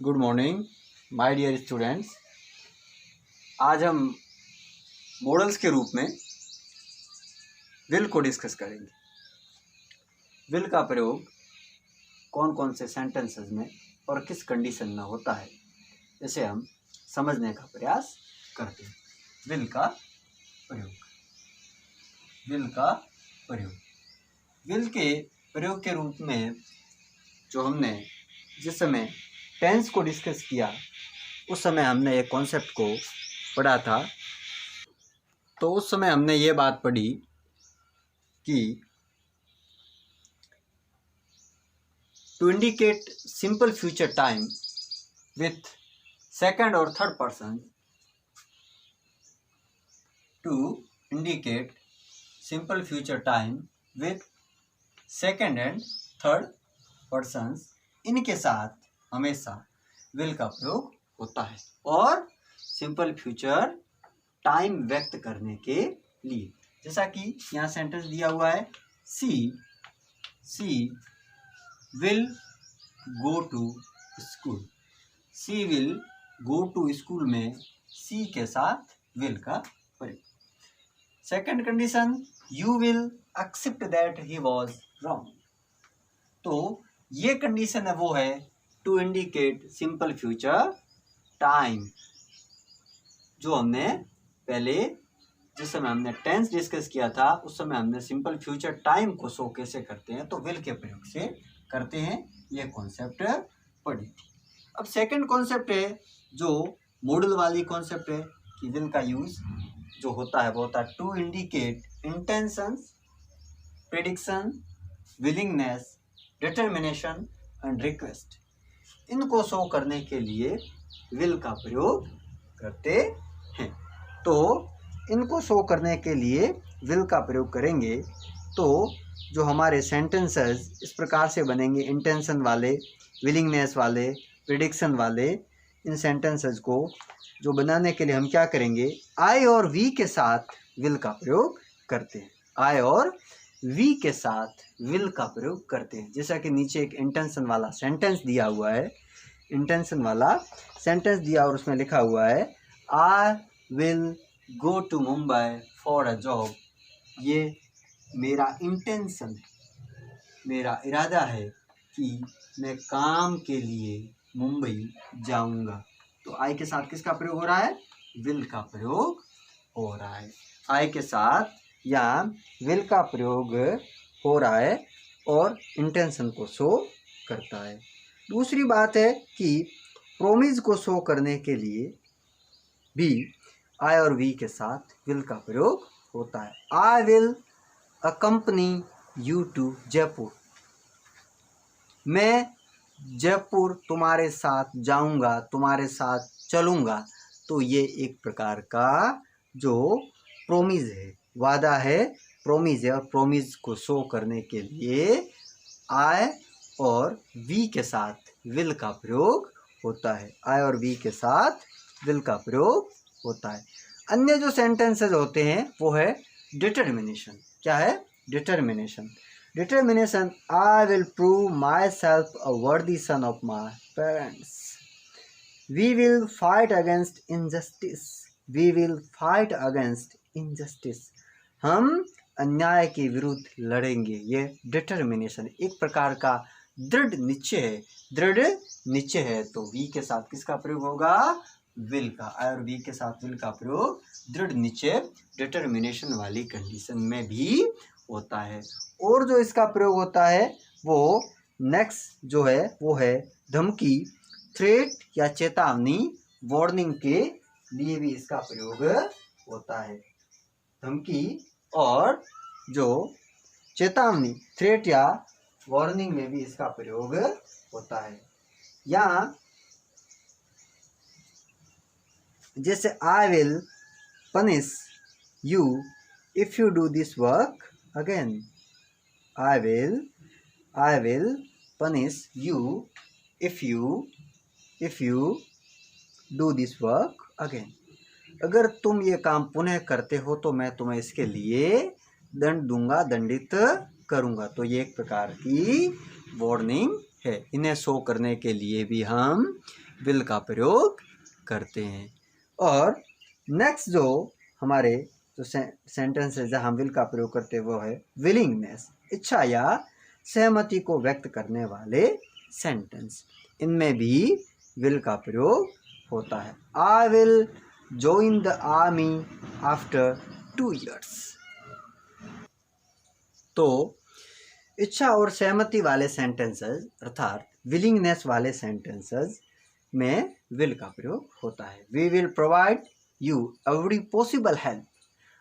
Good morning my dear students. आज हम models के रूप में विल को डिस्कस करेंगे। विल का प्रयोग कौन कौन से सेंटेंसेस में और किस कंडीशन में होता है, इसे हम समझने का प्रयास करते हैं। विल का प्रयोग, विल का प्रयोग, विल के प्रयोग के रूप में जो हमने जिस समय टेंस को डिस्कस किया उस समय हमने एक कॉन्सेप्ट को पढ़ा था। तो उस समय हमने ये बात पढ़ी कि to indicate simple future time with second और third person, to indicate simple future time with second and third persons, इनके साथ हमेशा विल का प्रयोग होता है और सिंपल फ्यूचर टाइम व्यक्त करने के लिए, जैसा कि यहाँ सेंटेंस दिया हुआ है, she will go to school. She will go to school में सी के साथ विल का प्रयोग। Second condition, you will accept that he was wrong. तो ये कंडीशन है वो है to indicate simple future time. जो हमने पहले जिस समय हमने टेंस डिस्कस किया था उस समय हमने सिंपल फ्यूचर टाइम को शो कैसे करते हैं तो विल के प्रयोग से करते हैं। ये कॉन्सेप्ट पढ़ी थी। अब सेकंड कॉन्सेप्ट है जो मॉडल वाली कॉन्सेप्ट है कि विल का यूज जो होता है वो होता है to indicate intentions, prediction, willingness, determination and request. इनको शो करने के लिए विल का प्रयोग करते हैं। तो इनको शो करने के लिए विल का प्रयोग करेंगे तो जो हमारे सेंटेंसेस इस प्रकार से बनेंगे, इंटेंशन वाले, विलिंगनेस वाले, प्रेडिक्शन वाले। इन सेंटेंसेस को जो बनाने के लिए हम क्या करेंगे, आई और वी के साथ विल का प्रयोग करते हैं। आई और वी के साथ विल का प्रयोग करते हैं। जैसा कि नीचे एक इंटेंशन वाला सेंटेंस दिया हुआ है, इंटेंशन वाला सेंटेंस दिया और उसमें लिखा हुआ है I will go to Mumbai for a job. ये मेरा इंटेंशन है, मेरा इरादा है कि मैं काम के लिए मुंबई जाऊंगा। तो आई के साथ किसका प्रयोग हो रहा है, विल का प्रयोग हो रहा है। आई के साथ या विल का प्रयोग हो रहा है और इंटेंशन को शो करता है। दूसरी बात है कि प्रोमिस को शो करने के लिए भी आई और वी के साथ विल का प्रयोग होता है। I will accompany you to Jaipur. मैं जयपुर तुम्हारे साथ जाऊंगा, तुम्हारे साथ चलूंगा। तो ये एक प्रकार का जो प्रोमिस है, वादा है, प्रोमिस है। और प्रोमिस को शो करने के लिए आई और वी के साथ विल का प्रयोग होता है। आई और वी के साथ विल का प्रयोग होता है। अन्य जो सेंटेंसेस होते हैं वो है डिटर्मिनेशन। क्या है, determination. Determination, I will prove myself a worthy son of my parents. We will fight against injustice. We will fight against injustice. हम अन्याय के विरुद्ध लड़ेंगे। ये डिटर्मिनेशन एक प्रकार का दृढ़ निश्चय है, दृढ़ निश्चय है। तो वी के साथ किसका प्रयोग होगा, विल का। आई और वी के साथ विल का प्रयोग दृढ़ निश्चय, डिटर्मिनेशन वाली कंडीशन में भी होता है। और जो इसका प्रयोग होता है वो नेक्स्ट जो है वो है धमकी, थ्रेट या चेतावनी, वार्निंग के लिए भी इसका प्रयोग होता है। धमकी और जो चेतावनी, थ्रेट या वार्निंग में भी इसका प्रयोग होता है। यहाँ जैसे I will punish you if you do this work again. I will punish you if you do this work again. अगर तुम ये काम पुनः करते हो तो मैं तुम्हें इसके लिए दंड दूंगा, दंडित करूंगा। तो ये एक प्रकार की वार्निंग है। इन्हें शो करने के लिए भी हम विल का प्रयोग करते हैं। और नेक्स्ट जो हमारे जो सेंटेंस है जहाँ हम विल का प्रयोग करते हैं वो है विलिंगनेस, इच्छा या सहमति को व्यक्त करने वाले सेंटेंस। इनमें भी विल का प्रयोग होता है। I will join the army after 2 years। तो इच्छा और सहमति वाले सेंटेंसेस अर्थात विलिंगनेस वाले सेंटेंसेस में विल का प्रयोग होता है। We will provide you every possible help,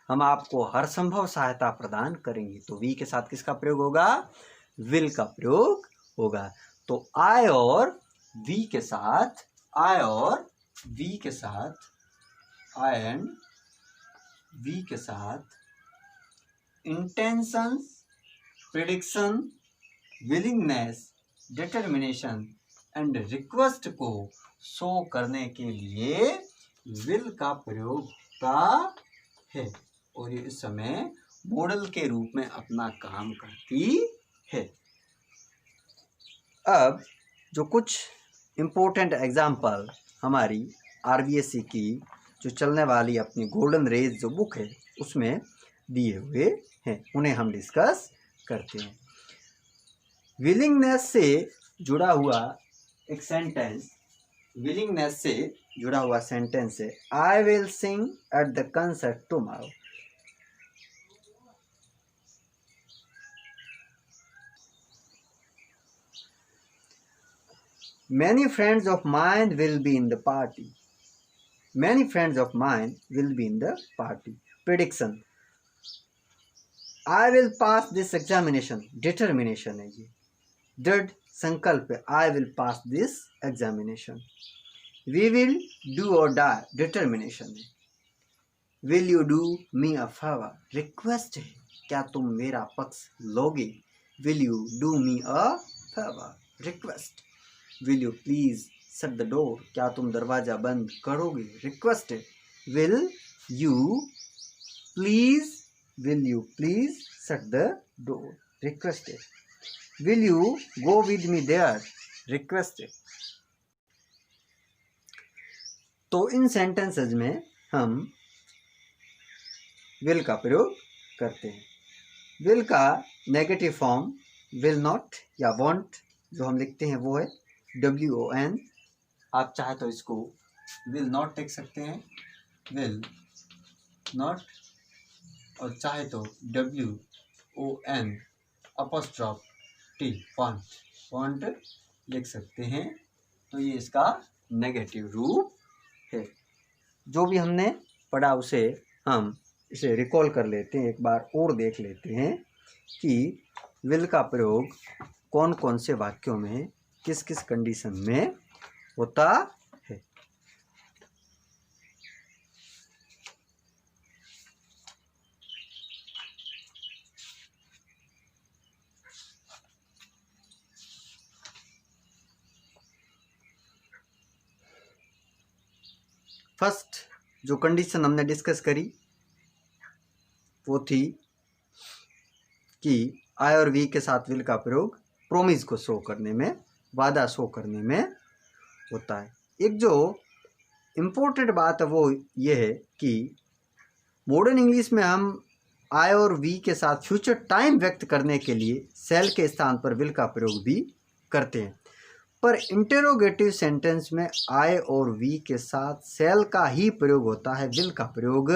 हम आपको हर संभव सहायता प्रदान करेंगे। तो वी के साथ किसका प्रयोग होगा? विल का प्रयोग होगा। तो आई और वी के साथ, आई और वी के साथ, आई एंड वी के साथ intentions, prediction, willingness, determination and request को शो करने के लिए विल का प्रयोग होता है और ये इस समय मॉडल के रूप में अपना काम करती है। अब जो कुछ इम्पोर्टेंट एग्जाम्पल हमारी RBSC की जो चलने वाली अपनी गोल्डन रेज जो बुक है उसमें दिए हुए हैं, उन्हें हम डिस्कस करते हैं। विलिंगनेस से जुड़ा हुआ एक सेंटेंस, विलिंगनेस से जुड़ा हुआ सेंटेंस है I will sing at the concert tomorrow. Many friends of mine will be in the party. Many friends of mine will be in the party. Prediction. I will pass this examination. Determination है ये। दृढ़ संकल्प है I will pass this examination. We will do or die. Determination है। Will you do me a favor? Request है क्या तुम मेरा पक्ष लोगे? Will you do me a favor? Request. Will you please shut the door? क्या तुम दरवाजा बंद करोगे? रिक्वेस्ट है। Will you please shut the door? Request है। Will you go with me there? Request है। तो इन सेंटेंसेस में हम विल का प्रयोग करते हैं। विल का नेगेटिव फॉर्म विल नॉट या वॉन्ट जो हम लिखते हैं वो है WON। आप चाहे तो इसको विल नॉट लिख सकते हैं, विल नॉट, और चाहे तो WON अपॉस्ट्रोफ T वांट लिख सकते हैं। तो ये इसका नेगेटिव रूप है। जो भी हमने पढ़ा उसे हम इसे रिकॉल कर लेते हैं, एक बार और देख लेते हैं कि विल का प्रयोग कौन कौन से वाक्यों में किस किस कंडीशन में होता है। फर्स्ट जो कंडीशन हमने डिस्कस करी वो थी कि आई और वी के साथ विल का प्रयोग प्रोमिस को शो करने में, वादा शो करने में होता है। एक जो इम्पोर्टेंट बात है वो ये है कि मॉडर्न इंग्लिश में हम आई और वी के साथ फ्यूचर टाइम व्यक्त करने के लिए सेल के स्थान पर विल का प्रयोग भी करते हैं, पर इंटेरोगेटिव सेंटेंस में आई और वी के साथ सेल का ही प्रयोग होता है, विल का प्रयोग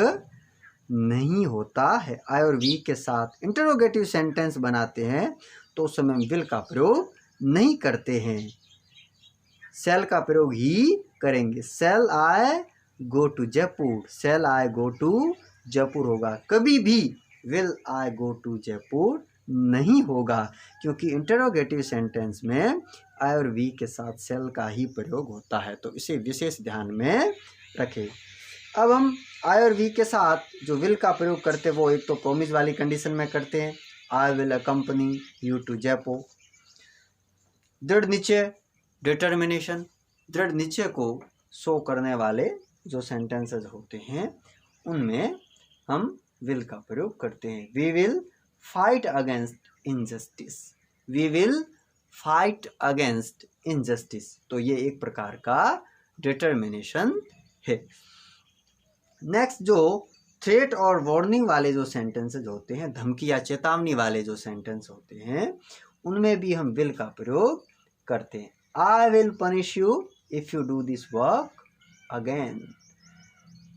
नहीं होता है। आई और वी के साथ इंटेरोगेटिव सेंटेंस बनाते हैं तो उस समय विल का प्रयोग नहीं करते हैं, सेल का प्रयोग ही करेंगे। Shall I go to Jaipur, shall I go to Jaipur होगा, कभी भी will I go to Jaipur नहीं होगा, क्योंकि इंटेरोगेटिव सेंटेंस में आई और वी के साथ सेल का ही प्रयोग होता है। तो इसे विशेष ध्यान में रखें। अब हम आई और वी के साथ जो विल का प्रयोग करते हैं वो एक तो प्रोमिस वाली कंडीशन में करते हैं, I will accompany you to Jaipur. दृढ़ निश्चय, डिटर्मिनेशन, दृढ़ निश्चय को शो करने वाले जो सेंटेंसेस होते हैं उनमें हम विल का प्रयोग करते हैं। We will fight against injustice, we will fight against injustice. तो ये एक प्रकार का डिटर्मिनेशन है। नेक्स्ट जो थ्रेट और वार्निंग वाले जो सेंटेंसेज होते हैं, धमकी या चेतावनी वाले जो सेंटेंस होते हैं, उनमें भी हम विल का प्रयोग करते हैं। I will punish you if you do this work again.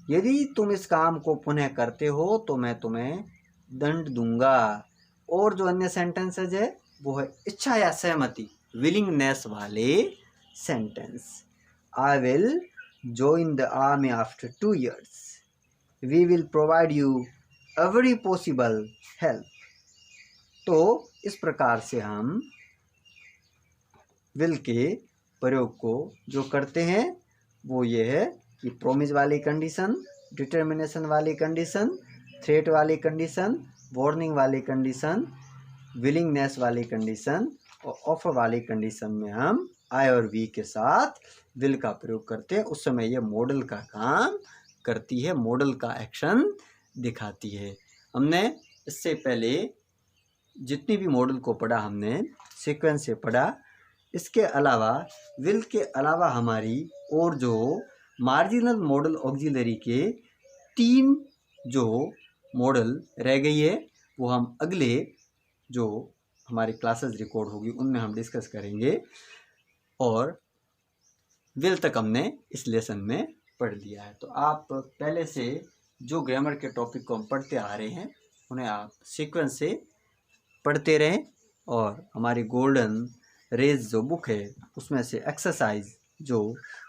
यदि तुम इस काम को पुनः करते हो तो मैं तुम्हें दंड दूंगा। और जो अन्य सेंटेंसेज है वो है इच्छा या सहमति, विलिंगनेस वाले sentence. I will join the army after 2 years. We will provide you every possible help. तो इस प्रकार से हम will के प्रयोग को जो करते हैं वो ये है कि promise वाली कंडीशन, डिटर्मिनेशन वाली कंडीशन, थ्रेट वाली कंडीशन, वार्निंग वाली कंडीशन, विलिंगनेस वाली कंडीशन और ऑफर वाली कंडीशन में हम आई और वी के साथ विल का प्रयोग करते हैं। उस समय ये मॉडल का काम करती है, मॉडल का एक्शन दिखाती है। हमने इससे पहले जितनी भी मॉडल को पढ़ा हमने सीक्वेंस से पढ़ा। इसके अलावा विल के अलावा हमारी और जो मार्जिनल मॉडल ऑक्सिलरी के 3 जो मॉडल रह गई है वो हम अगले जो हमारी क्लासेस रिकॉर्ड होगी उनमें हम डिस्कस करेंगे। और विल तक हमने इस लेसन में पढ़ लिया है। तो आप पहले से जो ग्रामर के टॉपिक को हम पढ़ते आ रहे हैं उन्हें आप सीक्वेंस से पढ़ते रहें। और हमारी गोल्डन रेज जो बुक है उसमें से एक्सरसाइज जो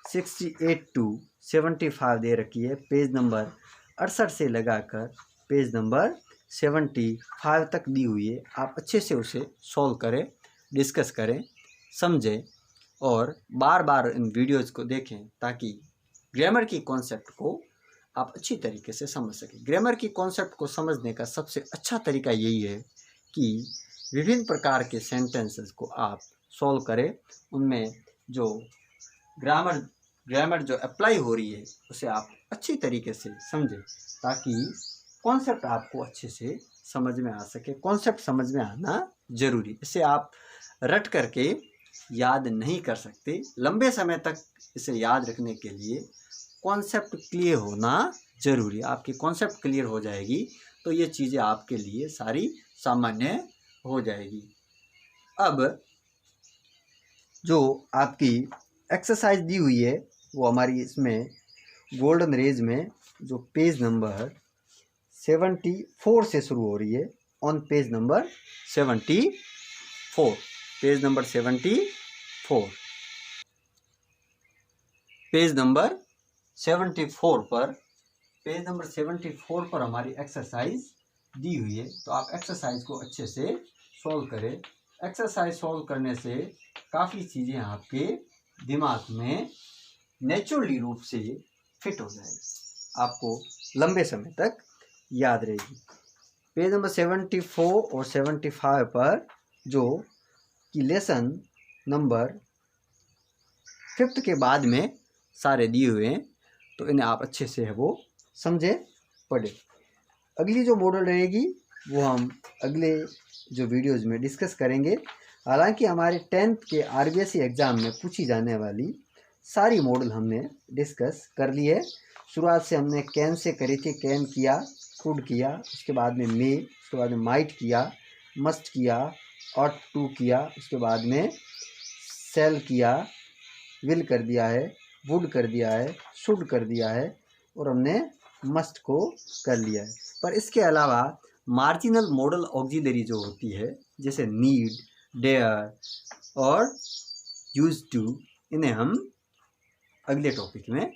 68 to 75 दे रखी है, पेज नंबर 68 से लगाकर पेज नंबर 75 तक दी हुई है। आप अच्छे से उसे सॉल्व करें, डिस्कस करें, समझें और बार बार इन वीडियोज़ को देखें ताकि ग्रामर की कॉन्सेप्ट को आप अच्छी तरीके से समझ सकें। ग्रामर की कॉन्सेप्ट को समझने का सबसे अच्छा तरीका यही है कि विभिन्न प्रकार के सेंटेंसेस को आप सॉल्व करें, उनमें जो ग्रामर जो अप्लाई हो रही है उसे आप अच्छी तरीके से समझें ताकि कॉन्सेप्ट आपको अच्छे से समझ में आ सके। कॉन्सेप्ट समझ में आना जरूरी, इसे आप रट करके याद नहीं कर सकते। लंबे समय तक इसे याद रखने के लिए कॉन्सेप्ट क्लियर होना जरूरी है। आपकी कॉन्सेप्ट क्लियर हो जाएगी तो ये चीज़ें आपके लिए सारी सामान्य हो जाएगी। अब जो आपकी एक्सरसाइज दी हुई है वो हमारी इसमें गोल्डन रेज में जो पेज नंबर 74 से शुरू हो रही है। On page number 74, page number 74, page number 74 पर, पेज नंबर 74 पर हमारी एक्सरसाइज दी हुई है। तो आप एक्सरसाइज को अच्छे से सॉल्व करें। एक्सरसाइज सॉल्व करने से काफ़ी चीज़ें आपके दिमाग में नेचुरली रूप से फिट हो जाएगी, आपको लंबे समय तक याद रहेगी। पेज नंबर 74 और 75 पर जो कि लेसन नंबर 5 के बाद में सारे दिए हुए हैं तो इन्हें आप अच्छे से है वो समझे, पढ़े। अगली जो मॉडल रहेगी वो हम अगले जो वीडियोज़ में डिस्कस करेंगे। हालांकि हमारे 10th के RBSE एग्ज़ाम में पूछी जाने वाली सारी मॉडल हमने डिस्कस कर ली है। शुरुआत से हमने कैन से करी थी, कैन किया, कुड किया, उसके बाद में मे, उसके बाद में माइट किया, मस्ट किया, ऑट टू किया, उसके बाद में सेल किया, विल कर दिया है, वुड कर दिया है, शुड कर दिया है और हमने मस्ट को कर लिया है। पर इसके अलावा मार्जिनल मॉडल ऑक्सिलरी जो होती है जैसे नीड, डेयर और यूज टू, इन्हें हम अगले टॉपिक में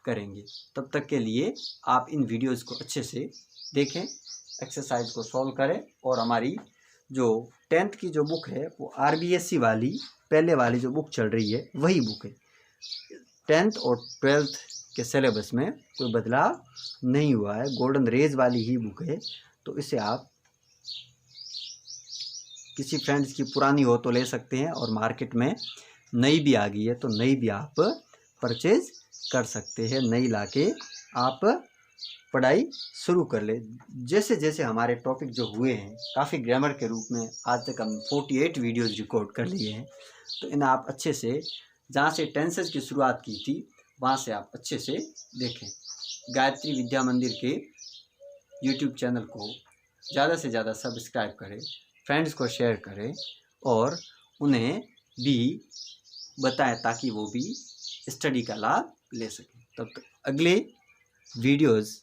करेंगे। तब तक के लिए आप इन वीडियोज़ को अच्छे से देखें, एक्सरसाइज को सॉल्व करें और हमारी जो 10th की जो बुक है वो RBSE वाली पहले वाली जो बुक चल रही है वही बुक है। 10th और 12th के सिलेबस में कोई बदलाव नहीं हुआ है, गोल्डन रेज वाली ही बुक है। तो इसे आप किसी फ्रेंड्स की पुरानी हो तो ले सकते हैं और मार्केट में नई भी आ गई है तो नई भी आप परचेज कर सकते हैं। नई लाके आप पढ़ाई शुरू कर ले। जैसे जैसे हमारे टॉपिक जो हुए हैं काफ़ी ग्रामर के रूप में आज तक हम 48 वीडियोज़ रिकॉर्ड कर लिए हैं। तो इन्हें आप अच्छे से, जहाँ से टेंसेस की शुरुआत की थी वहाँ से आप अच्छे से देखें। गायत्री विद्या मंदिर के यूट्यूब चैनल को ज़्यादा से ज़्यादा सब्सक्राइब करें, फ्रेंड्स को शेयर करें और उन्हें भी बताएं ताकि वो भी स्टडी का लाभ ले सकें। तब तक अगले वीडियोज़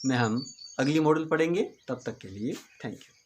में हम अगली मॉडल पढ़ेंगे। तब तक के लिए थैंक यू।